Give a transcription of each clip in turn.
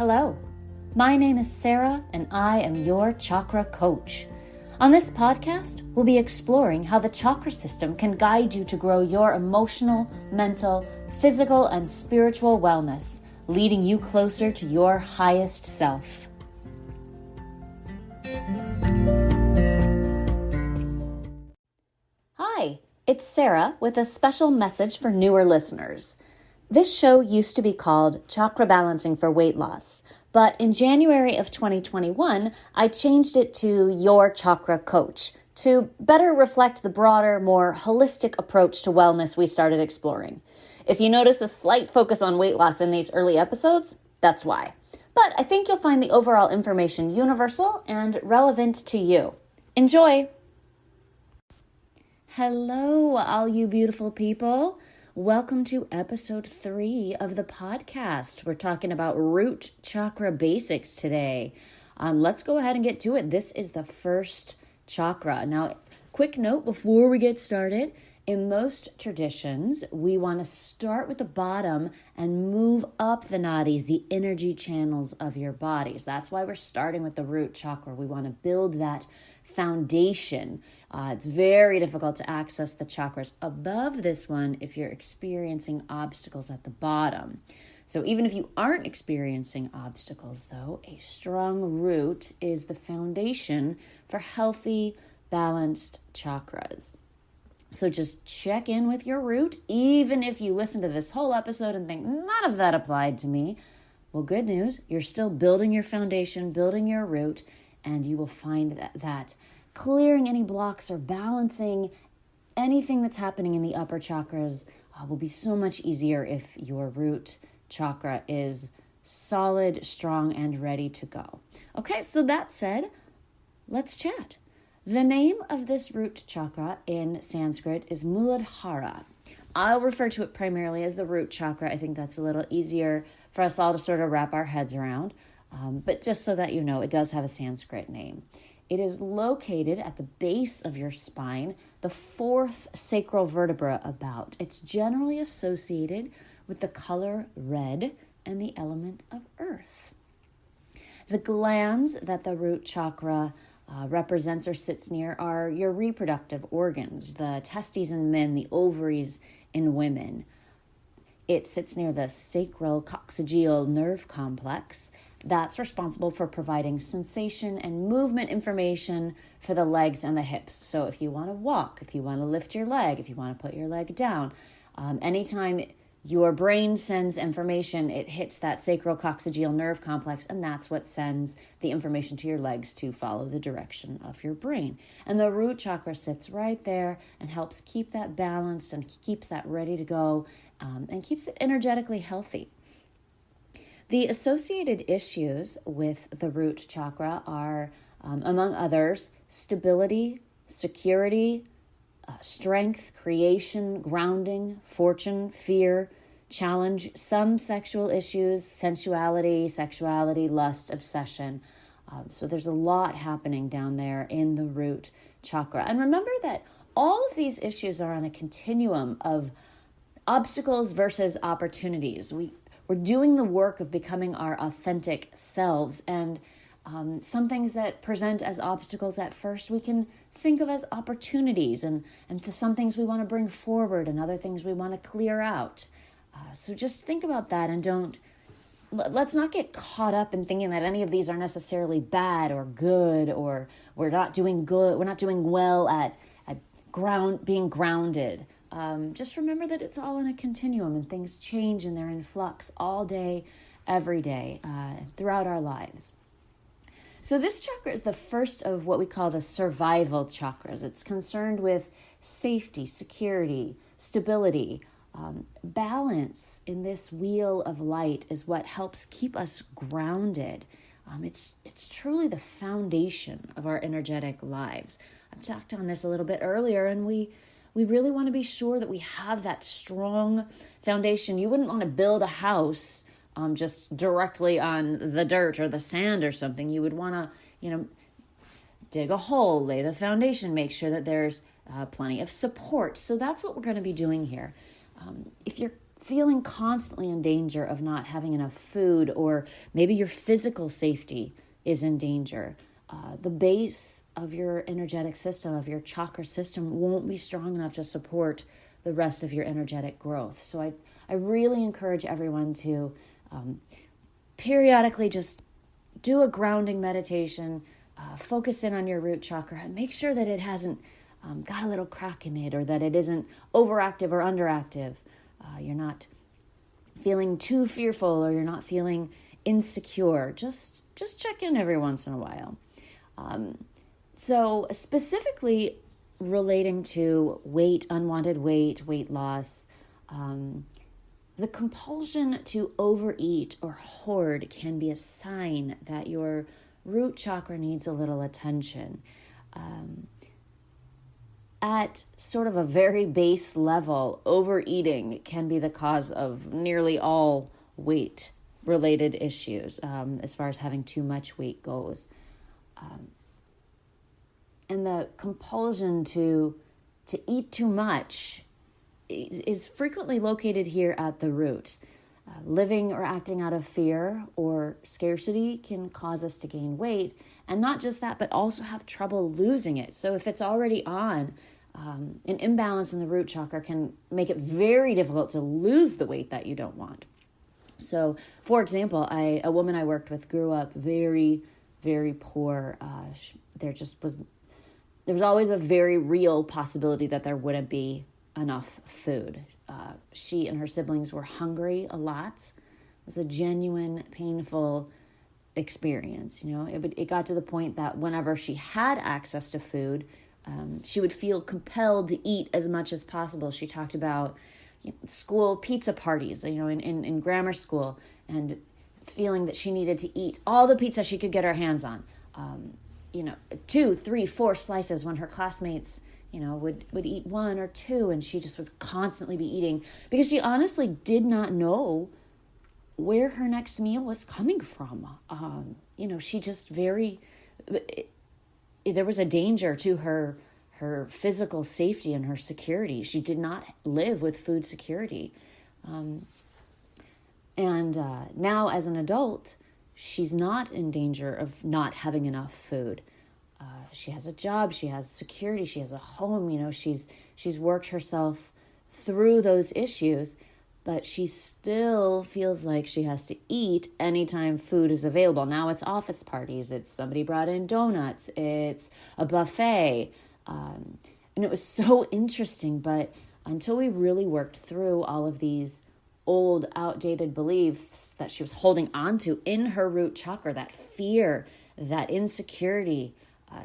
Hello, my name is Sarah and I am your chakra coach. On this podcast, we'll be exploring how the chakra system can guide you to grow your emotional, mental, physical, and spiritual wellness, leading you closer to your highest self. Hi, it's Sarah with a special message for newer listeners. This show used to be called Chakra Balancing for Weight Loss, but in January of 2021, I changed it to Your Chakra Coach to better reflect the broader, more holistic approach to wellness we started exploring. If you notice a slight focus on weight loss in these early episodes, that's why. But I think you'll find the overall information universal and relevant to you. Enjoy! Hello, all you beautiful people. Welcome to episode 3 of the podcast. We're talking about root chakra basics today. Let's go ahead and get to it. This is the first chakra. Now, quick note before we get started. In most traditions, we want to start with the bottom and move up the nadis, the energy channels of your bodies. That's why we're starting with the root chakra. We want to build that foundation. It's very difficult to access the chakras above this one if you're experiencing obstacles at the bottom. So even if you aren't experiencing obstacles, though, a strong root is the foundation for healthy, balanced chakras. So just check in with your root, even if you listen to this whole episode and think, none of that applied to me. Well, good news, you're still building your foundation, building your root, and you will find that clearing any blocks or balancing anything that's happening in the upper chakras will be so much easier if your root chakra is solid, strong, and ready to go. Okay, so that said, let's chat. The name of this root chakra in Sanskrit is Muladhara. I'll refer to it primarily as the root chakra. I think that's a little easier for us all to sort of wrap our heads around. But just so that you know, it does have a Sanskrit name. It is located at the base of your spine, the 4th sacral vertebra about. It's generally associated with the color red and the element of earth. The glands that the root chakra represents or sits near are your reproductive organs, the testes in men, the ovaries in women. It sits near the sacral coccygeal nerve complex. That's responsible for providing sensation and movement information for the legs and the hips. So if you want to walk, if you want to lift your leg, if you want to put your leg down, anytime your brain sends information, it hits that sacral coccygeal nerve complex, and that's what sends the information to your legs to follow the direction of your brain. And the root chakra sits right there and helps keep that balanced and keeps that ready to go and keeps it energetically healthy. The associated issues with the root chakra are, among others, stability, security, strength, creation, grounding, fortune, fear, challenge, some sexual issues, sensuality, sexuality, lust, obsession. So there's a lot happening down there in the root chakra. And remember that all of these issues are on a continuum of obstacles versus opportunities. We're doing the work of becoming our authentic selves, and some things that present as obstacles at first we can think of as opportunities, and for some things we want to bring forward and other things we want to clear out. So just think about that, and let's not get caught up in thinking that any of these are necessarily bad or good, or we're not doing well at being grounded. Just remember that it's all in a continuum, and things change and they're in flux all day, every day, throughout our lives. So this chakra is the first of what we call the survival chakras. It's concerned with safety, security, stability. Balance in this wheel of light is what helps keep us grounded. It's truly the foundation of our energetic lives. I've talked on this a little bit earlier, and we really want to be sure that we have that strong foundation. You wouldn't want to build a house just directly on the dirt or the sand or something. You would want to, dig a hole, lay the foundation, make sure that there's plenty of support. So that's what we're going to be doing here. If you're feeling constantly in danger of not having enough food, or maybe your physical safety is in danger, the base of your energetic system, of your chakra system, won't be strong enough to support the rest of your energetic growth. So I really encourage everyone to periodically just do a grounding meditation, focus in on your root chakra, and make sure that it hasn't got a little crack in it, or that it isn't overactive or underactive. You're not feeling too fearful, or you're not feeling insecure. Just check in every once in a while. So specifically relating to weight, unwanted weight loss, the compulsion to overeat or hoard can be a sign that your root chakra needs a little attention. At sort of a very base level, overeating can be the cause of nearly all weight-related issues, as far as having too much weight goes. And the compulsion to eat too much is frequently located here at the root. Living or acting out of fear or scarcity can cause us to gain weight, and not just that, but also have trouble losing it. So if it's already on, an imbalance in the root chakra can make it very difficult to lose the weight that you don't want. So, for example, a woman I worked with grew up very, very poor. There was always a very real possibility that there wouldn't be enough food. She and her siblings were hungry a lot. It was a genuine, painful experience. It got to the point that whenever she had access to food, she would feel compelled to eat as much as possible. She talked about school pizza parties, in grammar school, and feeling that she needed to eat all the pizza she could get her hands on. 2, 3, 4 slices, when her classmates would eat 1 or 2, and she just would constantly be eating because she honestly did not know where her next meal was coming from. She just there was a danger to her physical safety and her security. She did not live with food security. And now as an adult, she's not in danger of not having enough food. She has a job, she has security, she has a home, she's worked herself through those issues, but she still feels like she has to eat anytime food is available. Now it's office parties, it's somebody brought in donuts, it's a buffet. And it was so interesting, but until we really worked through all of these old, outdated beliefs that she was holding on to in her root chakra, that fear, that insecurity,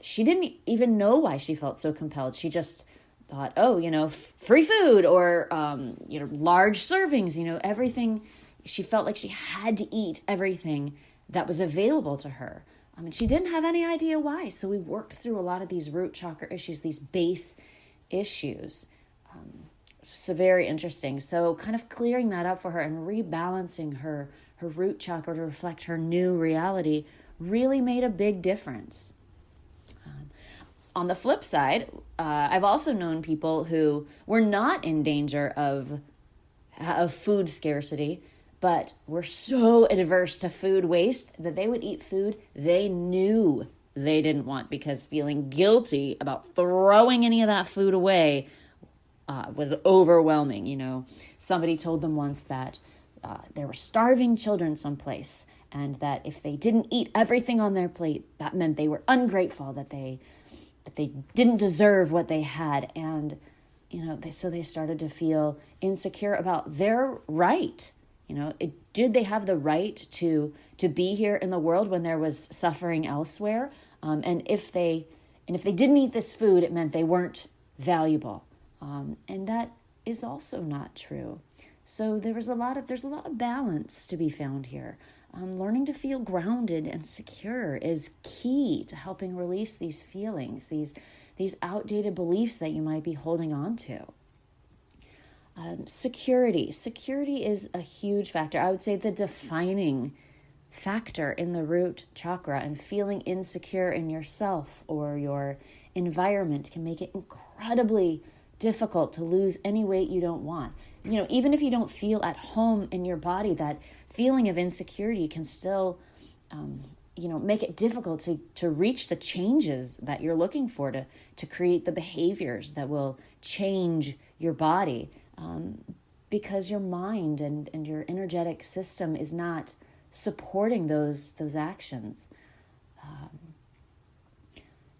she didn't even know why she felt so compelled. She just thought, free food, or, large servings, everything. She felt like she had to eat everything that was available to her. And she didn't have any idea why. So we worked through a lot of these root chakra issues, these base issues. So very interesting. So kind of clearing that up for her and rebalancing her root chakra to reflect her new reality really made a big difference. On the flip side, I've also known people who were not in danger of food scarcity, but were so adverse to food waste that they would eat food they knew they didn't want, because feeling guilty about throwing any of that food away was overwhelming. Somebody told them once that there were starving children someplace, and that if they didn't eat everything on their plate, that meant they were ungrateful, that they didn't deserve what they had. And, so they started to feel insecure about their right. Did they have the right to be here in the world when there was suffering elsewhere? And if they didn't eat this food, it meant they weren't valuable. And that is also not true. So there's a lot of balance to be found here. Learning to feel grounded and secure is key to helping release these feelings, these outdated beliefs that you might be holding on to. Security is a huge factor. I would say the defining factor in the root chakra, and feeling insecure in yourself or your environment can make it incredibly difficult to lose any weight you don't want. even if you don't feel at home in your body, that feeling of insecurity can still, make it difficult to reach the changes that you're looking for, to create the behaviors that will change your body, because your mind and your energetic system is not supporting those actions.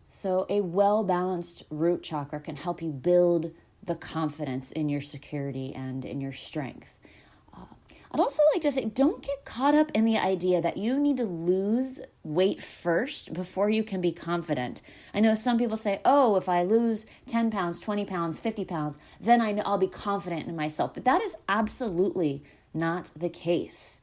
So a well-balanced root chakra can help you build the confidence in your security and in your strength. I'd also like to say, don't get caught up in the idea that you need to lose weight first before you can be confident. I know some people say, oh, if I lose 10 pounds, 20 pounds, 50 pounds, then I'll be confident in myself. But that is absolutely not the case.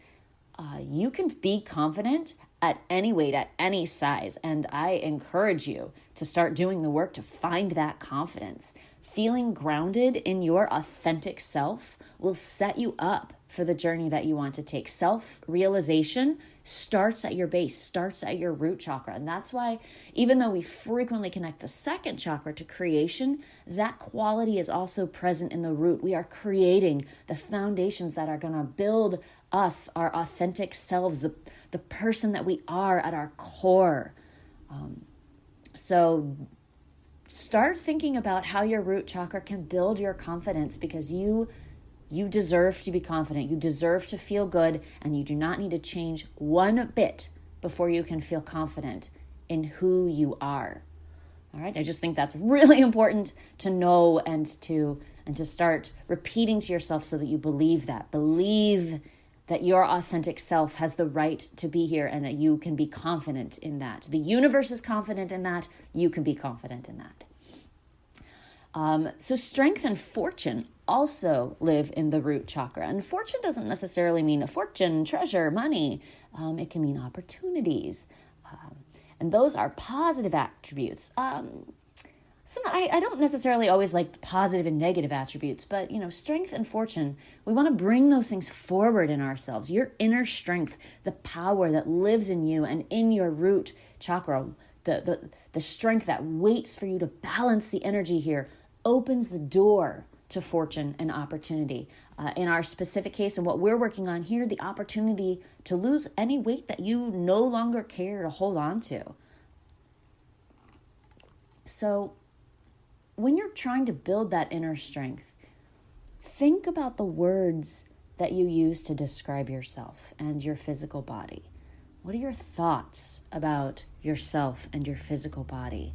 You can be confident at any weight, at any size, and I encourage you to start doing the work to find that confidence. Feeling grounded in your authentic self will set you up for the journey that you want to take. Self-realization starts at your base, starts at your root chakra. And that's why, even though we frequently connect the second chakra to creation, that quality is also present in the root. We are creating the foundations that are going to build us, our authentic selves, the person that we are at our core. So start thinking about how your root chakra can build your confidence, because you deserve to be confident. You deserve to feel good, and you do not need to change one bit before you can feel confident in who you are. All right. I just think that's really important to know and to start repeating to yourself, so that you believe that. Believe that your authentic self has the right to be here, and that you can be confident in that. The universe is confident in that. You can be confident in that. So strength and fortune also live in the root chakra. And fortune doesn't necessarily mean a fortune, treasure, money. It can mean opportunities. And those are positive attributes. So I don't necessarily always like the positive and negative attributes, but, strength and fortune, we want to bring those things forward in ourselves. Your inner strength, the power that lives in you and in your root chakra, the strength that waits for you to balance the energy here, opens the door to fortune and opportunity. In our specific case, and what we're working on here, the opportunity to lose any weight that you no longer care to hold on to. So when you're trying to build that inner strength, think about the words that you use to describe yourself and your physical body. What are your thoughts about yourself and your physical body?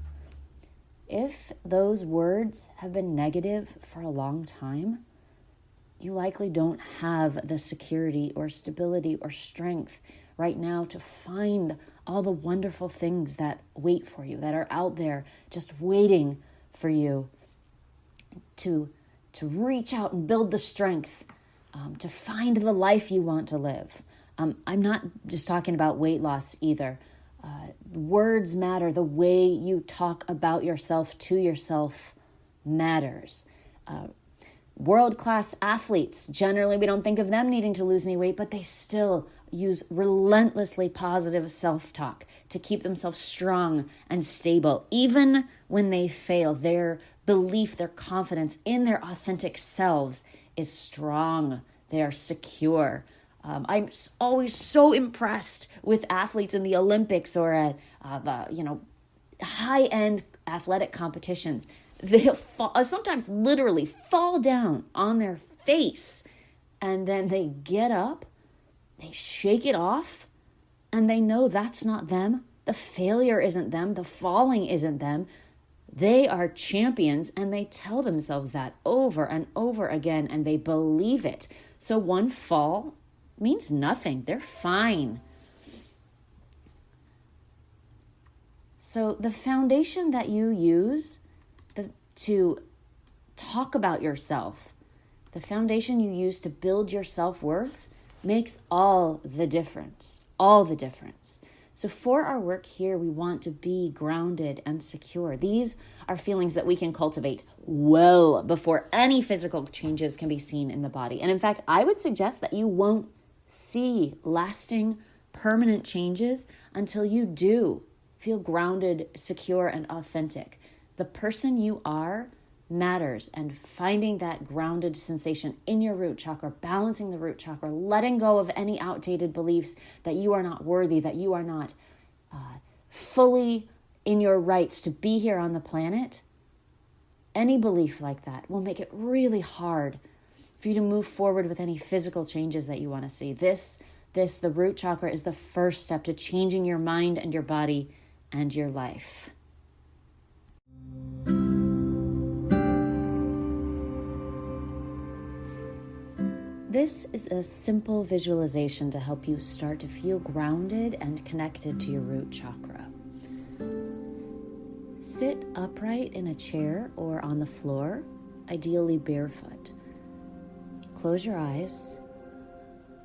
If those words have been negative for a long time, you likely don't have the security or stability or strength right now to find all the wonderful things that wait for you, that are out there just waiting for you to reach out and build the strength, to find the life you want to live. I'm not just talking about weight loss either. Words matter. The way you talk about yourself to yourself matters. World-class athletes, generally we don't think of them needing to lose any weight, but they still use relentlessly positive self-talk to keep themselves strong and stable. Even when they fail, their belief, their confidence in their authentic selves is strong. They are secure. I'm always so impressed with athletes in the Olympics or at high-end athletic competitions. They'll sometimes literally fall down on their face, and then they get up, they shake it off, and they know that's not them. The failure isn't them. The falling isn't them. They are champions, and they tell themselves that over and over again, and they believe it. So one fall means nothing. They're fine. So the foundation that you use to talk about yourself, the foundation you use to build your self-worth makes all the difference. All the difference. So for our work here, we want to be grounded and secure. These are feelings that we can cultivate well before any physical changes can be seen in the body. And in fact, I would suggest that you won't see lasting, permanent changes until you do feel grounded, secure, and authentic. The person you are matters, and finding that grounded sensation in your root chakra, balancing the root chakra, letting go of any outdated beliefs that you are not worthy, that you are not fully in your rights to be here on the planet. Any belief like that will make it really hard for you to move forward with any physical changes that you want to see. The root chakra is the first step to changing your mind and your body and your life. This is a simple visualization to help you start to feel grounded and connected to your root chakra. Sit upright in a chair or on the floor, ideally barefoot. Close your eyes.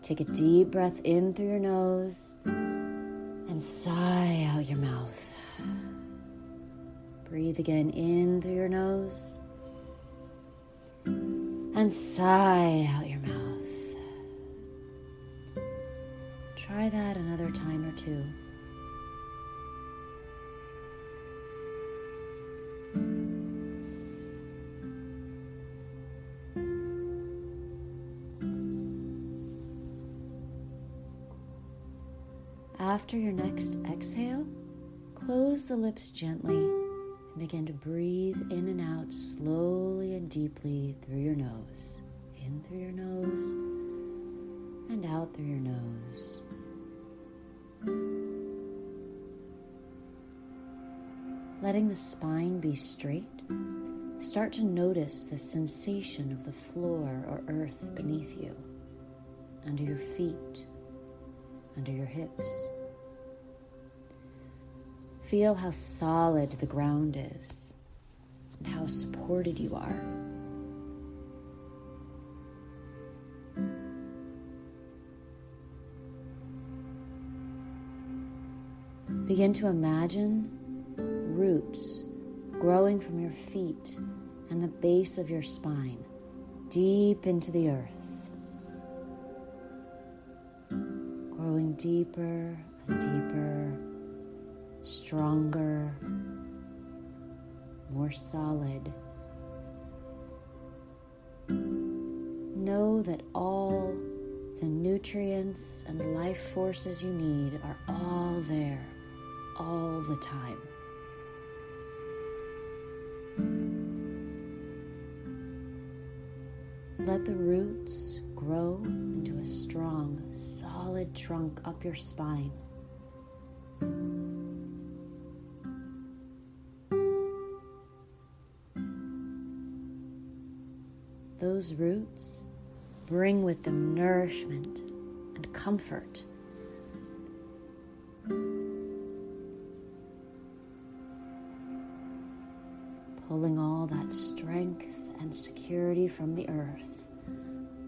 Take a deep breath in through your nose and sigh out your mouth. Breathe again in through your nose and sigh out your mouth. Try that another time or two. After your next exhale, close the lips gently and begin to breathe in and out slowly and deeply through your nose. In through your nose and out through your nose. Letting the spine be straight, start to notice the sensation of the floor or earth beneath you, under your feet, under your hips. Feel how solid the ground is and how supported you are. Begin to imagine roots growing from your feet and the base of your spine, deep into the earth, growing deeper and deeper, stronger, more solid. Know that all the nutrients and life forces you need are all there, all the time. Let the roots grow into a strong, solid trunk up your spine. Those roots bring with them nourishment and comfort. Pulling all that strength and security from the earth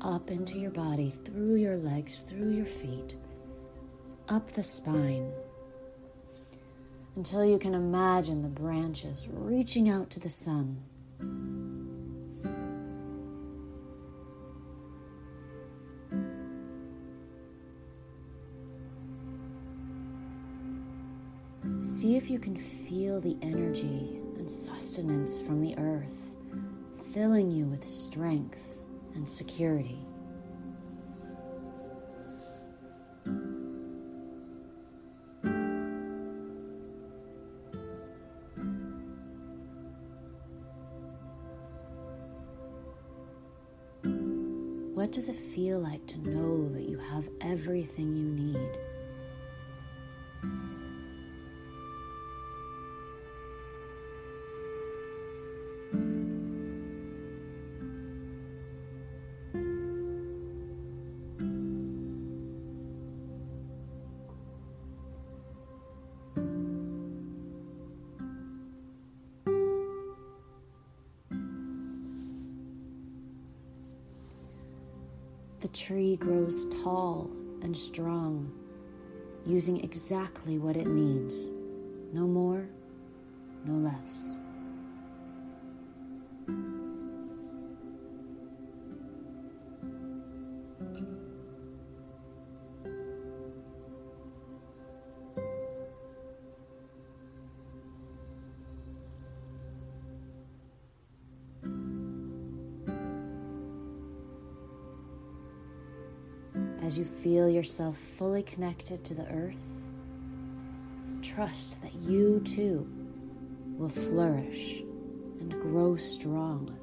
up into your body, through your legs, through your feet, up the spine, until you can imagine the branches reaching out to the sun. See if you can feel the energy and sustenance from the earth filling you with strength and security. What does it feel like to know that you have everything you need? The tree grows tall and strong, using exactly what it needs, no more, no less. As you feel yourself fully connected to the earth, trust that you too will flourish and grow strong.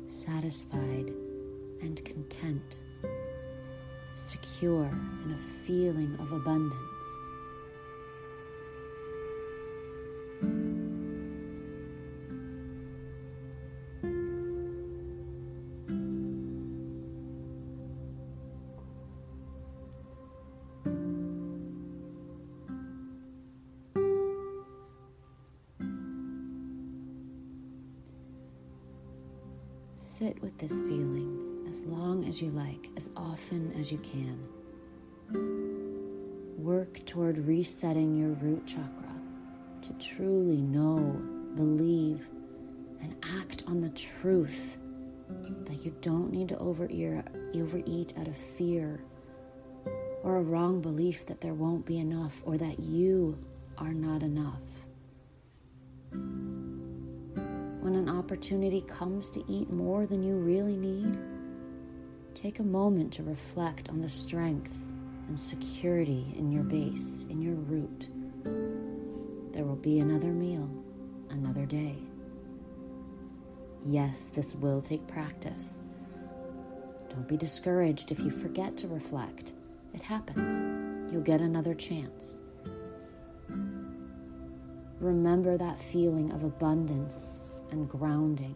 Satisfied and content, secure in a feeling of abundance. Sit with this feeling as long as you like, as often as you can. Work toward resetting your root chakra to truly know, believe, and act on the truth that you don't need to overeat out of fear or a wrong belief that there won't be enough or that you are not enough. When an opportunity comes to eat more than you really need, take a moment to reflect on the strength and security in your base, in your root. There will be another meal, another day. Yes, this will take practice. Don't be discouraged if you forget to reflect. It happens. You'll get another chance. Remember that feeling of abundance and grounding.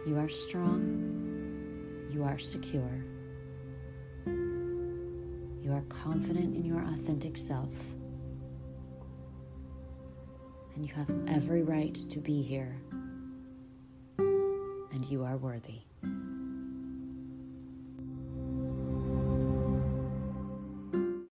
You are strong. You are secure. You are confident in your authentic self. And you have every right to be here. And you are worthy.